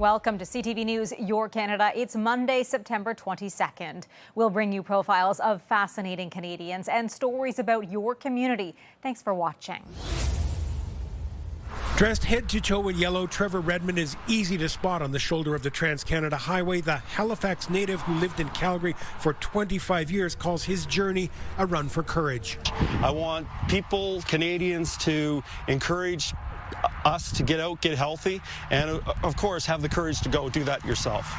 Welcome to CTV News Your Canada. It's Monday, September 22nd. We'll bring you profiles of fascinating Canadians and stories about your community. Thanks for watching. Dressed head to toe in yellow, Trevor Redmond is easy to spot on the shoulder of the Trans-Canada Highway. The Halifax native who lived in Calgary for 25 years calls his journey a run for courage. I want people, Canadians, to encourage us to get out, get healthy, and of course have the courage to go do that yourself.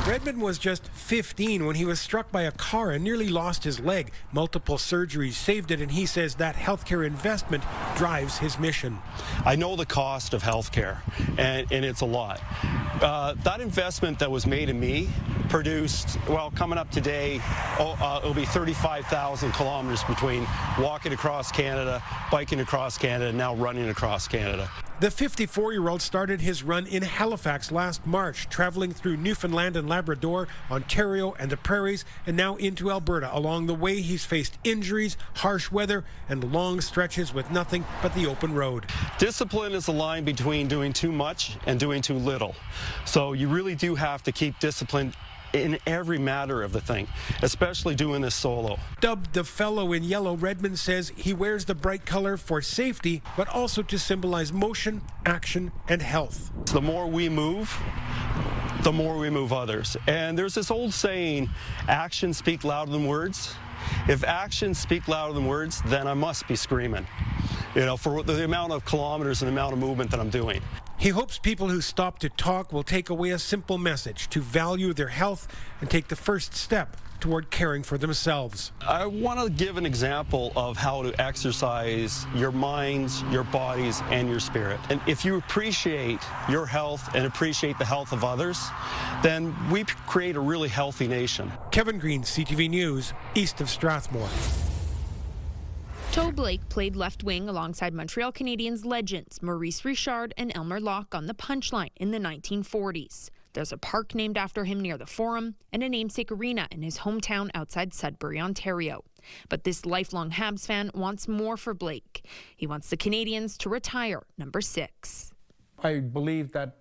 Redmond was just 15 when he was struck by a car and nearly lost his leg. Multiple surgeries saved it, and he says that healthcare investment drives his mission. I know the cost of healthcare, and it's a lot. That investment that was made in me produced, well, coming up today, it'll be 35,000 kilometers between walking across Canada, biking across Canada, and now running across Canada. The 54-year-old started his run in Halifax last March, traveling through Newfoundland and Labrador, Ontario, and the prairies, and now into Alberta. Along the way, he's faced injuries, harsh weather, and long stretches with nothing but the open road. Discipline is the line between doing too much and doing too little. So you really do have to keep discipline in every matter of the thing, especially doing this solo. Dubbed the fellow in yellow, Redmond says he wears the bright color for safety, but also to symbolize motion, action, and health. The more we move, the more we move others. And there's this old saying, actions speak louder than words. If actions speak louder than words, then I must be screaming, for the amount of kilometers and the amount of movement that I'm doing. He hopes people who stop to talk will take away a simple message to value their health and take the first step toward caring for themselves. I want to give an example of how to exercise your minds, your bodies, and your spirit. And if you appreciate your health and appreciate the health of others, then we create a really healthy nation. Kevin Green, CTV News, east of Strathmore. Toe Blake played left wing alongside Montreal Canadiens legends Maurice Richard and Elmer Locke on the punchline in the 1940s. There's a park named after him near the Forum and a namesake arena in his hometown outside Sudbury, Ontario. But this lifelong Habs fan wants more for Blake. He wants the Canadiens to retire number 6. I believe that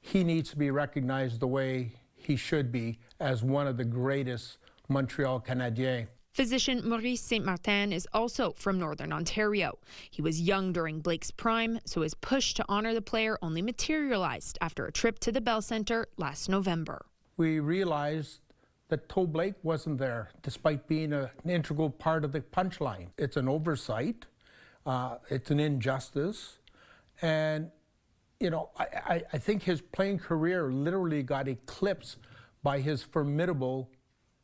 he needs to be recognized the way he should be as one of the greatest Montreal Canadiens. Physician Maurice Saint-Martin is also from Northern Ontario. He was young during Blake's prime, so his push to honor the player only materialized after a trip to the Bell Centre last November. We realized that Toe Blake wasn't there, despite being an integral part of the punchline. It's an oversight, it's an injustice, and I think his playing career literally got eclipsed by his formidable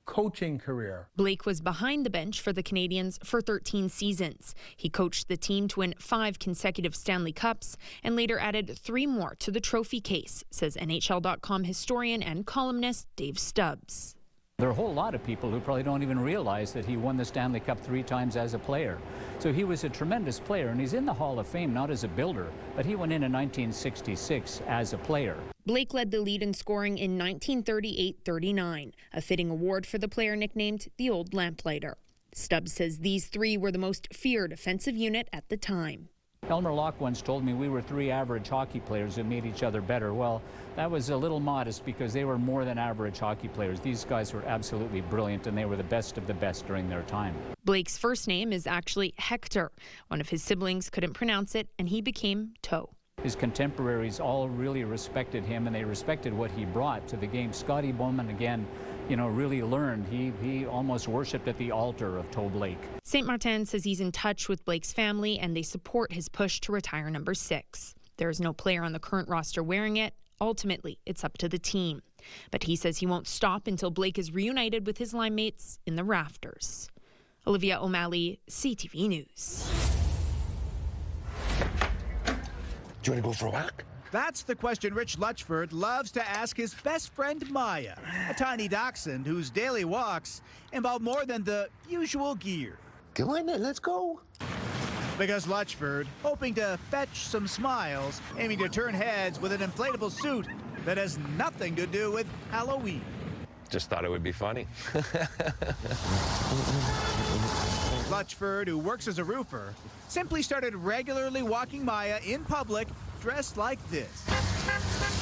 coaching career. Blake was behind the bench for the Canadiens for 13 seasons. He coached the team to win 5 consecutive Stanley Cups and later added 3 more to the trophy case, says NHL.com historian and columnist Dave Stubbs. There are a whole lot of people who probably don't even realize that he won the Stanley Cup 3 times as a player. So he was a tremendous player, and he's in the Hall of Fame not as a builder, but he went in 1966 as a player. Blake led the lead in scoring in 1938-39, a fitting award for the player nicknamed the Old Lamplighter. Stubbs says these 3 were the most feared offensive unit at the time. Elmer Locke once told me we were 3 average hockey players who made each other better. Well, that was a little modest because they were more than average hockey players. These guys were absolutely brilliant, and they were the best of the best during their time. Blake's first name is actually Hector. One of his siblings couldn't pronounce it, and he became Toe. His contemporaries all really respected him, and they respected what he brought to the game. Scotty Bowman, again, really learned. He almost worshipped at the altar of Toe Blake. Saint-Martin says he's in touch with Blake's family, and they support his push to retire number 6. There is no player on the current roster wearing it. Ultimately, it's up to the team. But he says he won't stop until Blake is reunited with his line mates in the rafters. Olivia O'Malley, CTV News. Do you want to go for a walk? That's the question Rich Lutchford loves to ask his best friend Maya, a tiny dachshund whose daily walks involve more than the usual gear. Go on then, let's go. Because Lutchford, hoping to fetch some smiles, aiming to turn heads with an inflatable suit that has nothing to do with Halloween. Just thought it would be funny. Lutchford, who works as a roofer, simply started regularly walking Maya in public dressed like this.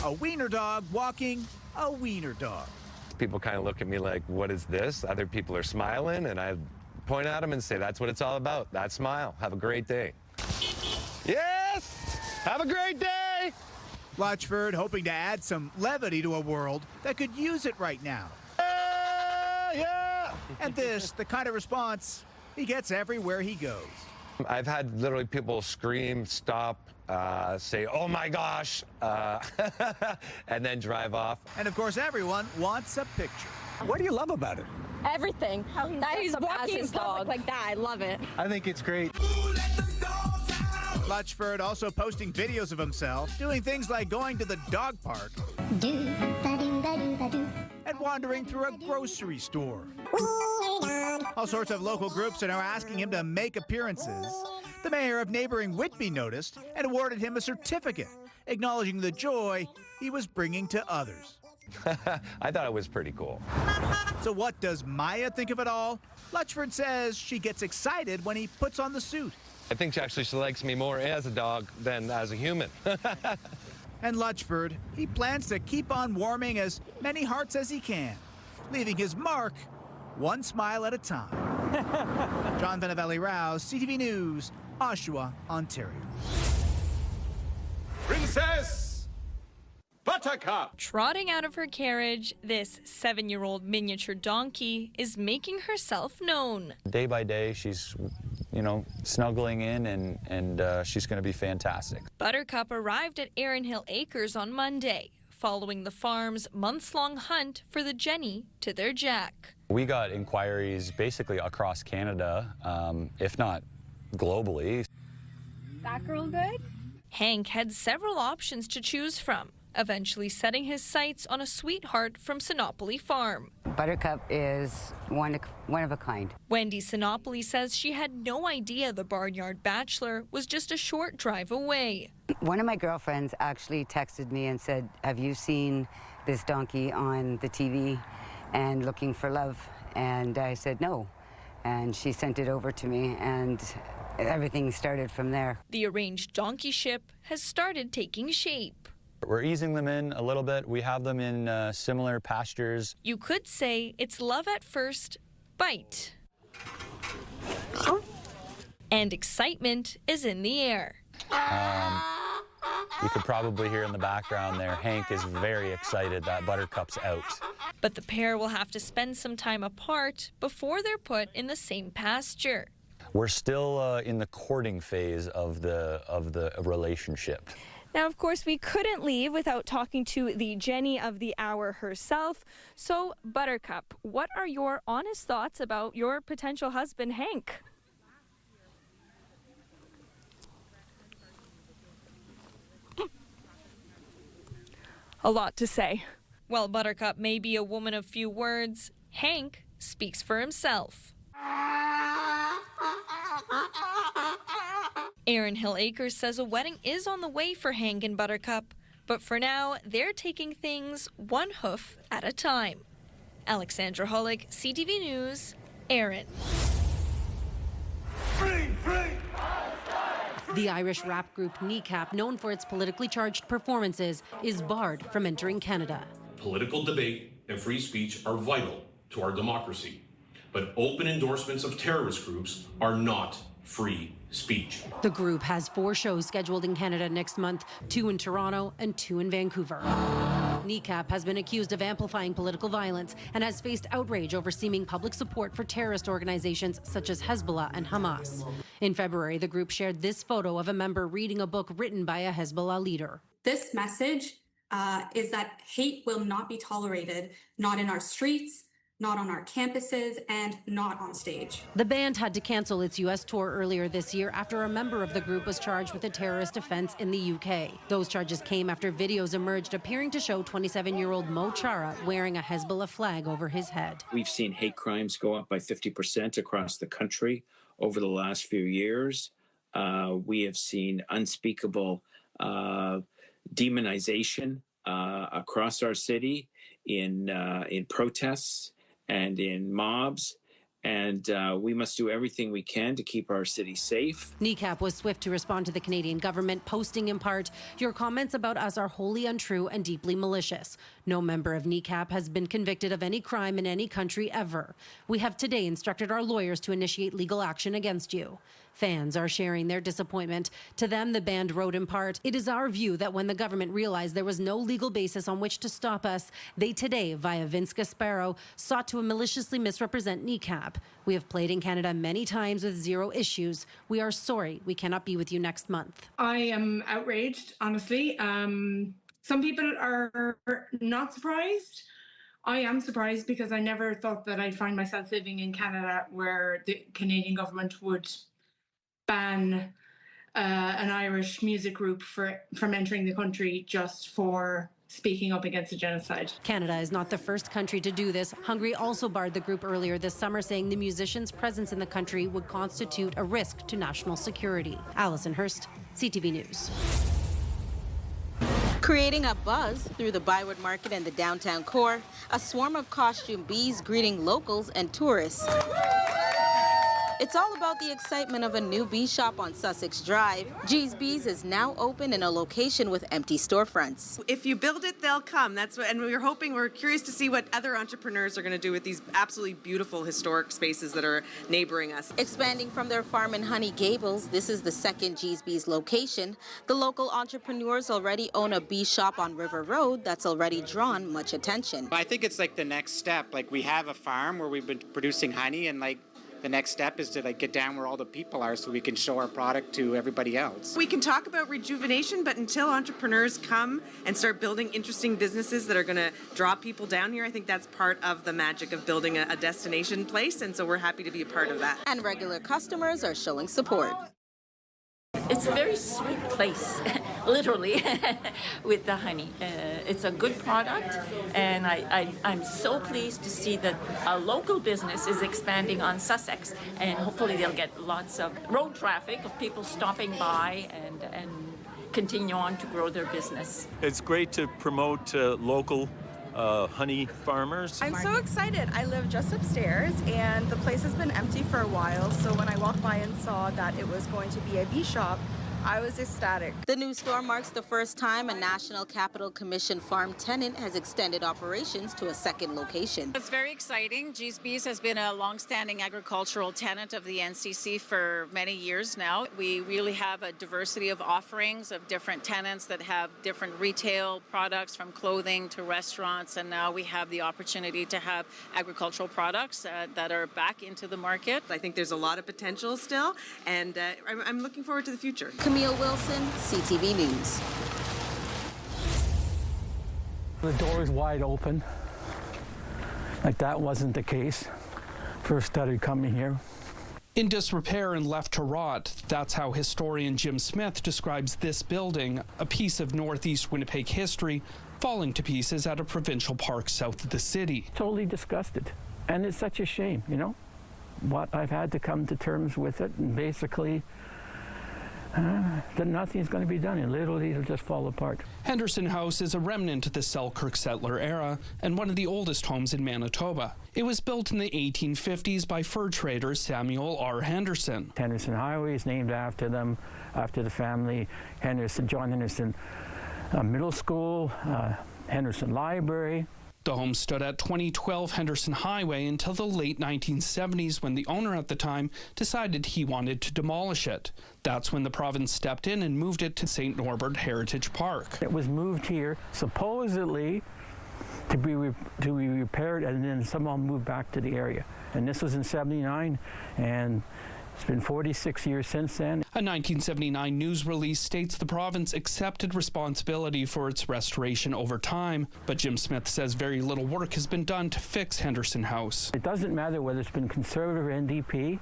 A wiener dog walking a wiener dog. People kind of look at me like, what is this? Other people are smiling, and I point at them and say, that's what it's all about. That smile. Have a great day. Yes! Have a great day! Lutchford hoping to add some levity to a world that could use it right now. Yeah! And this, the kind of response he gets everywhere he goes. I've had literally people scream, stop, say, oh my gosh, and then drive off. And of course, everyone wants a picture. What do you love about it? Everything. That he's walking his dog like that. I love it. I think it's great. Lutchford also posting videos of himself doing things like going to the dog park and wandering through a grocery store. All sorts of local groups are now asking him to make appearances. The mayor of neighboring Whitby noticed and awarded him a certificate, acknowledging the joy he was bringing to others. I thought it was pretty cool. So what does Maya think of it all? Lutchford says she gets excited when he puts on the suit. I think she likes me more as a dog than as a human. And Lutchford, he plans to keep on warming as many hearts as he can, leaving his mark one smile at a time. John Benavelli-Rouse, CTV News, Oshawa, Ontario. Princess Buttercup! Trotting out of her carriage, this 7-year-old miniature donkey is making herself known. Day by day, she's, snuggling in, and she's going to be fantastic. Buttercup arrived at Erin Hill Acres on Monday, following the farm's months-long hunt for the Jenny to their Jack. We got inquiries basically across Canada, if not globally. That girl good? Hank had several options to choose from, eventually setting his sights on a sweetheart from Sinopoli Farm. Buttercup is one of a kind. Wendy Sinopoli says she had no idea the Barnyard Bachelor was just a short drive away. One of my girlfriends actually texted me and said, have you seen this donkey on the TV and looking for love? And I said no. And she sent it over to me, and everything started from there. The arranged donkey ship has started taking shape. We're easing them in a little bit. We have them in similar pastures. You could say it's love at first bite. And excitement is in the air. You could probably hear in the background there, Hank is very excited that Buttercup's out. But the pair will have to spend some time apart before they're put in the same pasture. We're still in the courting phase of the relationship. Now, of course, we couldn't leave without talking to the Jenny of the hour herself. So, Buttercup, what are your honest thoughts about your potential husband, Hank? A lot to say. While Buttercup may be a woman of few words, Hank speaks for himself. Erin Hill Acres says a wedding is on the way for Hank and Buttercup, but for now, they're taking things one hoof at a time. Alexandra Hullick, CTV News, Erin. The Irish rap group Kneecap, known for its politically charged performances, is barred from entering Canada. Political debate and free speech are vital to our democracy, but open endorsements of terrorist groups are not free speech. The group has 4 shows scheduled in Canada next month, 2 in Toronto and 2 in Vancouver. Kneecap has been accused of amplifying political violence and has faced outrage over seeming public support for terrorist organizations such as Hezbollah and Hamas. In February, the group shared this photo of a member reading a book written by a Hezbollah leader. This message is that hate will not be tolerated, not in our streets, not on our campuses, and not on stage. The band had to cancel its U.S. tour earlier this year after a member of the group was charged with a terrorist offense in the U.K. Those charges came after videos emerged appearing to show 27-year-old Mo Chara wearing a Hezbollah flag over his head. We've seen hate crimes go up by 50% across the country over the last few years. We have seen unspeakable demonization across our city in protests and in mobs, And we must do everything we can to keep our city safe. Kneecap was swift to respond to the Canadian government, posting in part, "Your comments about us are wholly untrue and deeply malicious. No member of Kneecap has been convicted of any crime in any country ever. We have today instructed our lawyers to initiate legal action against you." Fans are sharing their disappointment. To them, the band wrote in part, "It is our view that when the government realized there was no legal basis on which to stop us, they today, via Vince Gasparo, sought to maliciously misrepresent Kneecap. We have played in Canada many times with zero issues. We are sorry we cannot be with you next month." I am outraged, honestly. Some people are not surprised. I am surprised because I never thought that I'd find myself living in Canada where the Canadian government would ban an Irish music group from entering the country just for speaking up against a genocide. Canada is not the first country to do this. Hungary also barred the group earlier this summer, saying the musicians' presence in the country would constitute a risk to national security. Alison Hurst, CTV News. Creating a buzz through the Byward Market and the downtown core, a swarm of costume bees greeting locals and tourists. It's all about the excitement of a new bee shop on Sussex Drive. G's Bees is now open in a location with empty storefronts. If you build it, they'll come. That's what, and we're curious to see what other entrepreneurs are going to do with these absolutely beautiful historic spaces that are neighboring us. Expanding from their farm in Honey Gables, this is the second G's Bees location. The local entrepreneurs already own a bee shop on River Road that's already drawn much attention. I think it's like the next step. Like, we have a farm where we've been producing honey, and the next step is to get down where all the people are so we can show our product to everybody else. We can talk about rejuvenation, but until entrepreneurs come and start building interesting businesses that are going to draw people down here, I think that's part of the magic of building a destination place, and so we're happy to be a part of that. And regular customers are showing support. It's a very sweet place, literally, with the honey. It's a good product, and I'm so pleased to see that a local business is expanding on Sussex, and hopefully they'll get lots of road traffic of people stopping by and continue on to grow their business. It's great to promote local honey farmers. I'm so excited. I live just upstairs and the place has been empty for a while, so when I walked by and saw that it was going to be a bee shop, I was ecstatic. The new store marks the first time a National Capital Commission farm tenant has extended operations to a second location. It's very exciting. G's Bees has been a long-standing agricultural tenant of the NCC for many years now. We really have a diversity of offerings of different tenants that have different retail products, from clothing to restaurants, and now we have the opportunity to have agricultural products that are back into the market. I think there's a lot of potential still, and I'm looking forward to the future. Camille Wilson, CTV News. The door is wide open. Like, that wasn't the case. First started coming here. In disrepair and left to rot, that's how historian Jim Smith describes this building, a piece of Northeast Winnipeg history, falling to pieces at a provincial park south of the city. Totally disgusted. And it's such a shame, you know, what I've had to come to terms with it, and basically that nothing's going to be done, and literally it'll just fall apart. Henderson House is a remnant of the Selkirk settler era and one of the oldest homes in Manitoba. It was built in the 1850s by fur trader Samuel R. Henderson. Henderson Highway is named after them, after the family. John Henderson Middle School, Henderson Library. The home stood at 2012 Henderson Highway until the late 1970s, when the owner at the time decided he wanted to demolish it. That's when the province stepped in and moved it to St. Norbert Heritage Park. It was moved here supposedly to be repaired, and then somehow moved back to the area. And this was in '79, and it's been 46 years since then. A 1979 news release states the province accepted responsibility for its restoration over time, but Jim Smith says very little work has been done to fix Henderson House. It doesn't matter whether it's been Conservative or NDP,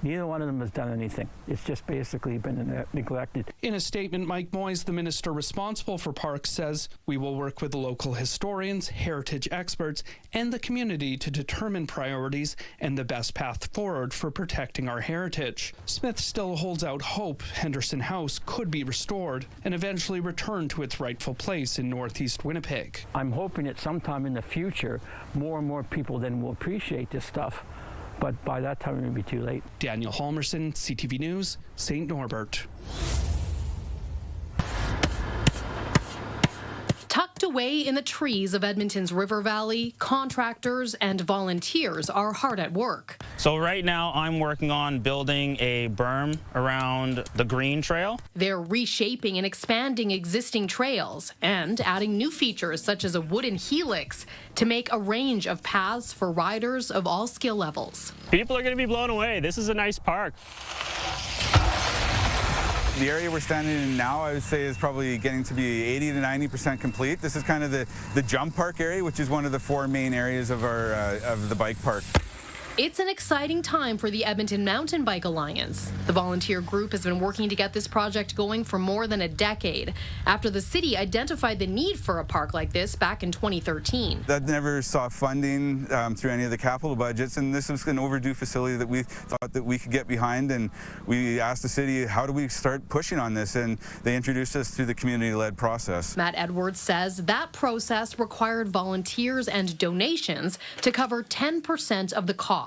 neither one of them has done anything. It's just basically been neglected. In a statement, Mike Moyes, the minister responsible for parks, says, "We will work with local historians, heritage experts, and the community to determine priorities and the best path forward for protecting our heritage." Smith still holds out hope Henderson House could be restored and eventually returned to its rightful place in Northeast Winnipeg. I'm hoping that sometime in the future, more and more people then will appreciate this stuff. but by that time it would be too late. Daniel Halmerson, CTV News, St. Norbert. Tucked away in the trees of Edmonton's River Valley, contractors and volunteers are hard at work. So right now I'm working on building a berm around the green trail. They're reshaping and expanding existing trails and adding new features such as a wooden helix to make a range of paths for riders of all skill levels. People are going to be blown away. This is a nice park. The area we're standing in now, I would say, is probably getting to be 80 to 90% complete. This is kind of the jump park area, which is one of the 4 main areas of our of the bike park. It's an exciting time for the Edmonton Mountain Bike Alliance. The volunteer group has been working to get this project going for more than a decade, after the city identified the need for a park like this back in 2013. That never saw funding through any of the capital budgets, and this was an overdue facility that we thought that we could get behind, and we asked the city, how do we start pushing on this? And they introduced us through the community-led process. Matt Edwards says that process required volunteers and donations to cover 10% of the cost.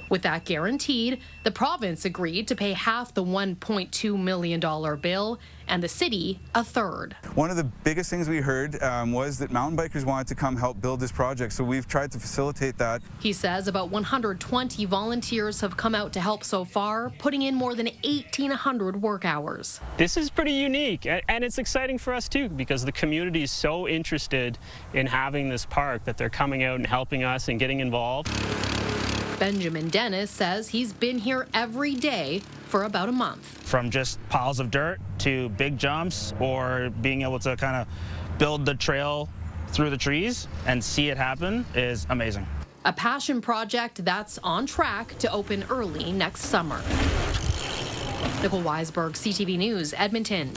With that guaranteed, the province agreed to pay half the $1.2 million bill and the city a third. One of the biggest things we heard was that mountain bikers wanted to come help build this project, so we've tried to facilitate that. He says about 120 volunteers have come out to help so far, putting in more than 1,800 work hours. This is pretty unique, and it's exciting for us too, because the community is so interested in having this park that they're coming out and helping us and getting involved. Benjamin Dennis says he's been here every day for about a month. From just piles of dirt to big jumps, or being able to kind of build the trail through the trees and see it happen is amazing. A passion project that's on track to open early next summer. Nicole Weisberg, CTV News, Edmonton.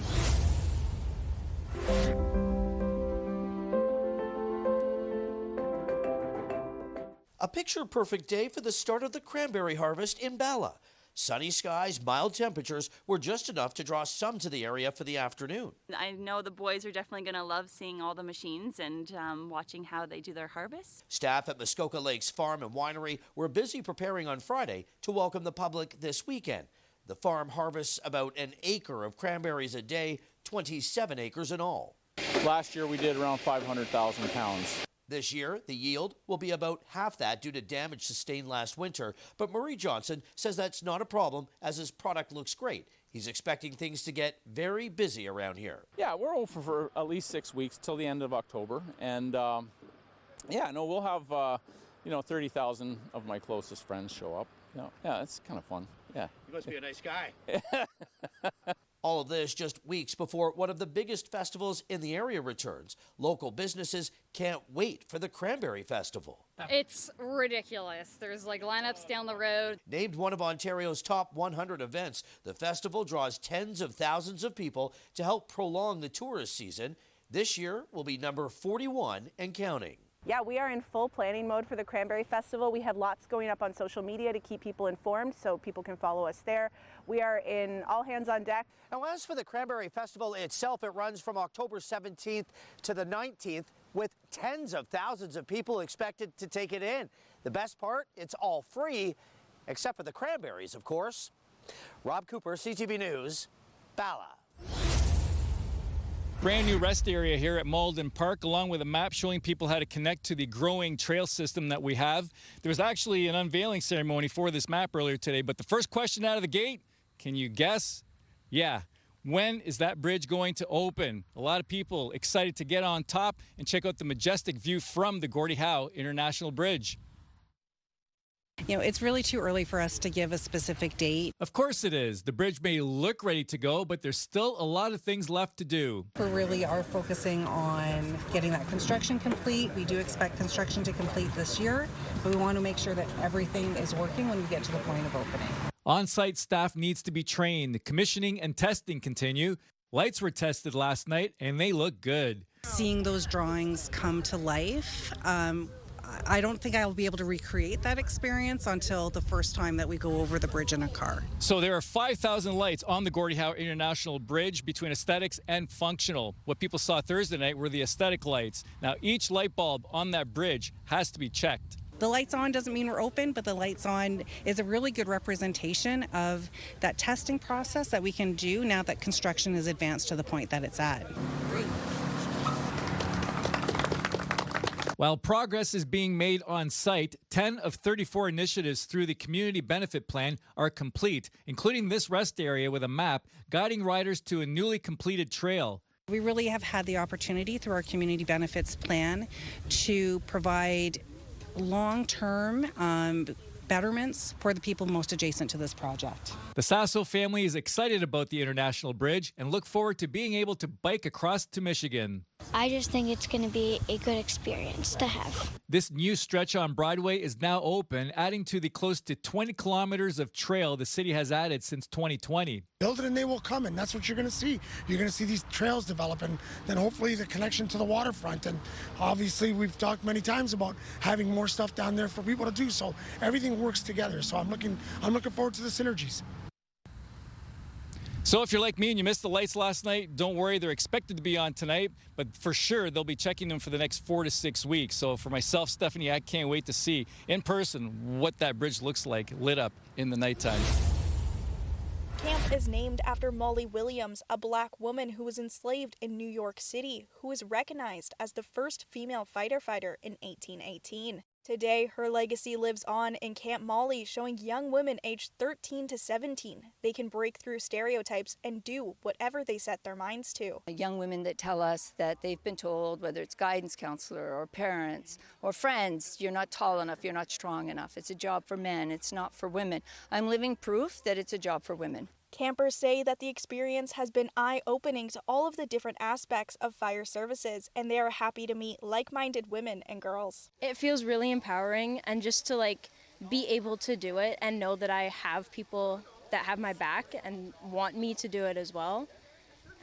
A picture-perfect day for the start of the cranberry harvest in Bala. Sunny skies, mild temperatures were just enough to draw some to the area for the afternoon. I know the boys are definitely going to love seeing all the machines and watching how they do their harvest. Staff at Muskoka Lakes Farm and Winery were busy preparing on Friday to welcome the public this weekend. The farm harvests about an acre of cranberries a day, 27 acres in all. Last year we did around 500,000 pounds. This year, the yield will be about half that due to damage sustained last winter, but Murray Johnson says that's not a problem as his product looks great. He's expecting things to get very busy around here. Yeah, we're open for at least 6 weeks till the end of October, and we'll have 30,000 of my closest friends show up. Yeah, it's kind of fun. Yeah. You must be a nice guy. All of this just weeks before one of the biggest festivals in the area returns. Local businesses can't wait for the Cranberry Festival. It's ridiculous. There's like lineups down the road. Named one of Ontario's top 100 events, the festival draws tens of thousands of people to help prolong the tourist season. This year will be number 41 and counting. Yeah, we are in full planning mode for the Cranberry Festival. We have lots going up on social media to keep people informed so people can follow us there. We are in all hands on deck. Now, as for the Cranberry Festival itself, it runs from October 17th to the 19th with tens of thousands of people expected to take it in. The best part, it's all free, except for the cranberries, of course. Rob Cooper, CTV News, Bala. Brand new rest area here at Malden Park, along with a map showing people how to connect to the growing trail system that we have. There was actually an unveiling ceremony for this map earlier today, but the first question out of the gate, can you guess? Yeah. When is that bridge going to open? A lot of people excited to get on top and check out the majestic view from the Gordie Howe International Bridge. You know, it's really too early for us to give a specific date. Of course it is. The bridge may look ready to go, but there's still a lot of things left to do. We really are focusing on getting that construction complete. We do expect construction to complete this year, but we want to make sure that everything is working when we get to the point of opening. On-site staff needs to be trained. Commissioning and testing continue. Lights were tested last night, and they look good. Seeing those drawings come to life, I don't think I'll be able to recreate that experience until the first time that we go over the bridge in a car. So there are 5,000 lights on the Gordie Howe International Bridge between aesthetics and functional. What people saw Thursday night were the aesthetic lights. Now, each light bulb on that bridge has to be checked. The lights on doesn't mean we're open, but the lights on is a really good representation of that testing process that we can do now that construction is advanced to the point that it's at. While progress is being made on site, 10 of 34 initiatives through the Community Benefit Plan are complete, including this rest area with a map guiding riders to a newly completed trail. We really have had the opportunity through our Community Benefits Plan to provide long-term betterments for the people most adjacent to this project. The Sasso family is excited about the International Bridge and look forward to being able to bike across to Michigan. I just think it's going to be a good experience to have. This new stretch on Broadway is now open, adding to the close to 20 kilometers of trail the city has added since 2020. Build it and they will come, and that's what you're going to see. You're going to see these trails develop, and then hopefully the connection to the waterfront. And obviously we've talked many times about having more stuff down there for people to do, so everything works together. So I'm looking forward to the synergies. So if you're like me and you missed the lights last night, don't worry, they're expected to be on tonight, but for sure they'll be checking them for the next 4 to 6 weeks. So for myself, Stephanie, I can't wait to see in person what that bridge looks like lit up in the nighttime. Camp is named after Molly Williams, a black woman who was enslaved in New York City, who was recognized as the first female fighter in 1818. Today, her legacy lives on in Camp Molly, showing young women aged 13 to 17 they can break through stereotypes and do whatever they set their minds to. Young women that tell us that they've been told, whether it's guidance counselor or parents or friends, you're not tall enough, you're not strong enough. It's a job for men, it's not for women. I'm living proof that it's a job for women. Campers say that the experience has been eye-opening to all of the different aspects of fire services, and they are happy to meet like-minded women and girls. It feels really empowering, and just to be able to do it and know that I have people that have my back and want me to do it as well,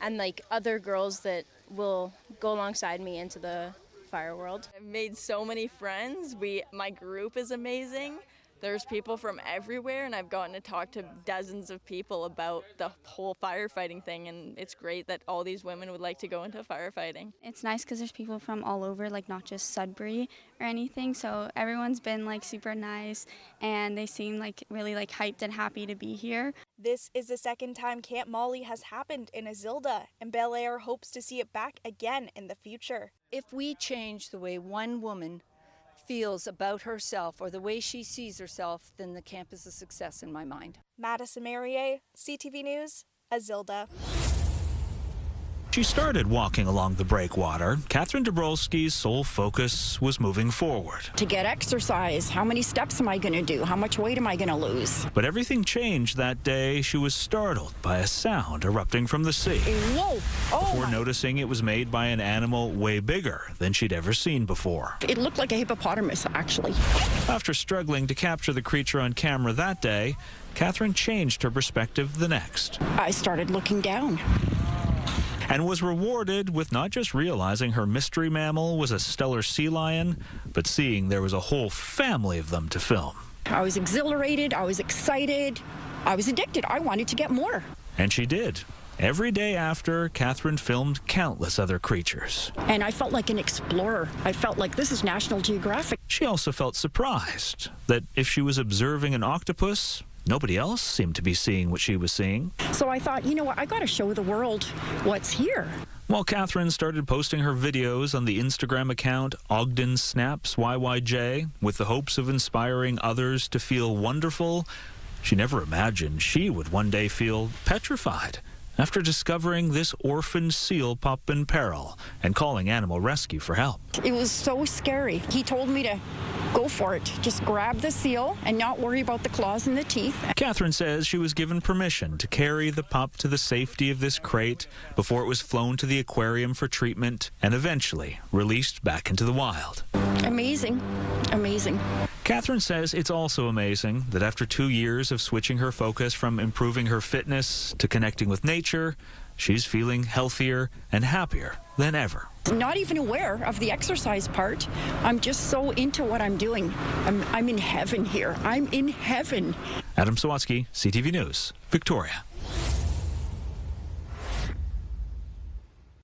and other girls that will go alongside me into the fire world. I've made so many friends. My group is amazing. There's people from everywhere, and I've gotten to talk to dozens of people about the whole firefighting thing, and it's great that all these women would like to go into firefighting. It's nice because there's people from all over, not just Sudbury or anything, so everyone's been super nice, and they seem really hyped and happy to be here. This is the second time Camp Molly has happened in Azilda, and Bel Air hopes to see it back again in the future. If we change the way one woman feels about herself or the way she sees herself, then the camp is a success in my mind. Madison Merrier, CTV News, Azilda. She started walking along the breakwater. Catherine Dabrowski's sole focus was moving forward. To get exercise, how many steps am I going to do? How much weight am I going to lose? But everything changed that day. She was startled by a sound erupting from the sea. Whoa! Oh, before noticing it was made by an animal way bigger than she'd ever seen before. It looked like a hippopotamus, actually. After struggling to capture the creature on camera that day, Catherine changed her perspective the next. I started looking down. And was rewarded with not just realizing her mystery mammal was a stellar sea lion, but seeing there was a whole family of them to film. I was exhilarated, I was excited, I was addicted. I wanted to get more. And she did. Every day after, Catherine filmed countless other creatures. And I felt like an explorer. I felt like this is National Geographic. She also felt surprised that if she was observing an octopus, nobody else seemed to be seeing what she was seeing. So I thought, you know what, I got to show the world what's here. Well, Catherine started posting her videos on the Instagram account Ogden Snaps YYJ with the hopes of inspiring others to feel wonderful. She never imagined she would one day feel petrified after discovering this orphaned seal pup in peril and calling animal rescue for help. It was so scary. He told me to go for it. Just grab the seal and not worry about the claws and the teeth. Catherine says she was given permission to carry the pup to the safety of this crate before it was flown to the aquarium for treatment and eventually released back into the wild. Amazing. Amazing. Catherine says it's also amazing that after 2 years of switching her focus from improving her fitness to connecting with nature, she's feeling healthier and happier than ever. Not even aware of the exercise part. I'm just so into what I'm doing. I'm in heaven here. I'm in heaven. Adam Sawatsky, CTV News, Victoria.